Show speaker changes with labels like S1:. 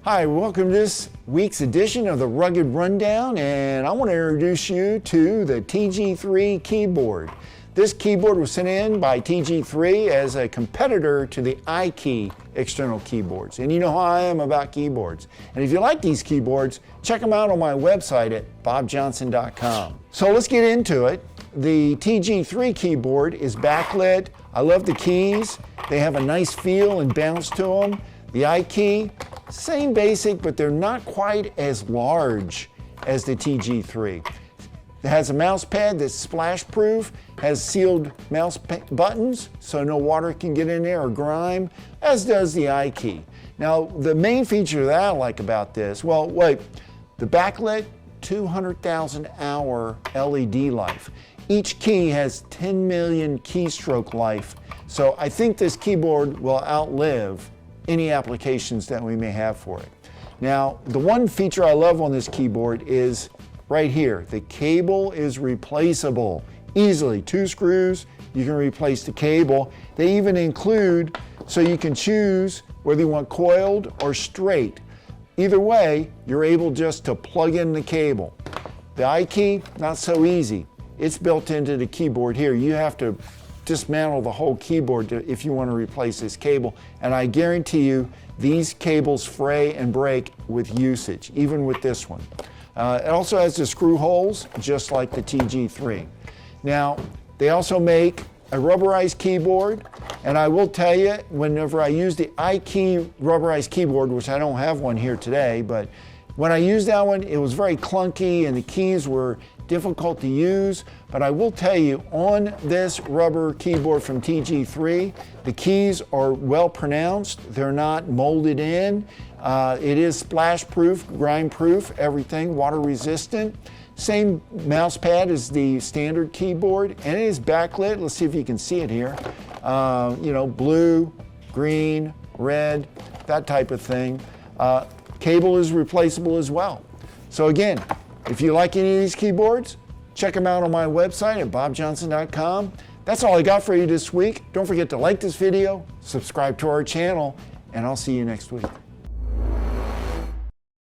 S1: Hi, welcome to this week's edition of the Rugged Rundown, and I want to introduce you to the TG3 keyboard. This keyboard was sent in by TG3 as a competitor to the iKey external keyboards. And you know how I am about keyboards. And if you like these keyboards, check them out on my website at bobjohnson.com. So let's get into it. The TG3 keyboard is backlit. I love the keys. They have a nice feel and bounce to them. The iKey, same basic, but they're not quite as large as the TG3. It has a mouse pad that's splash proof, has sealed mouse buttons so no water can get in there or grime, as does the iKey. Now, the main feature that I like about this, well, wait, the backlit 200,000 hour LED life. Each key has 10 million keystroke life, so I think this keyboard will outlive any applications that we may have for it. Now, the one feature I love on this keyboard is right here. The cable is replaceable easily. 2 screws, you can replace the cable. They even include, so you can choose whether you want coiled or straight. Either way, you're able just to plug in the cable. The iKey, not so easy. It's built into the keyboard here. You have to dismantle the whole keyboard if you want to replace this cable, and I guarantee you these cables fray and break with usage, even with this one. It also has the screw holes just like the TG3. Now, they also make a rubberized keyboard, and I will tell you, whenever I use the iKey rubberized keyboard, which I don't have one here today, but when I used that one, it was very clunky and the keys were difficult to use, but I will tell you, on this rubber keyboard from TG3, the keys are well pronounced. They're not molded in. It is splash proof, grime proof, everything, water resistant. Same mouse pad as the standard keyboard, and it is backlit. Let's see if you can see it here. You know, blue, green, red, that type of thing. Cable is replaceable as well. So again, if you like any of these keyboards, check them out on my website at bobjohnson.com. That's all I got for you this week. Don't forget to like this video, subscribe to our channel, and I'll see you next week.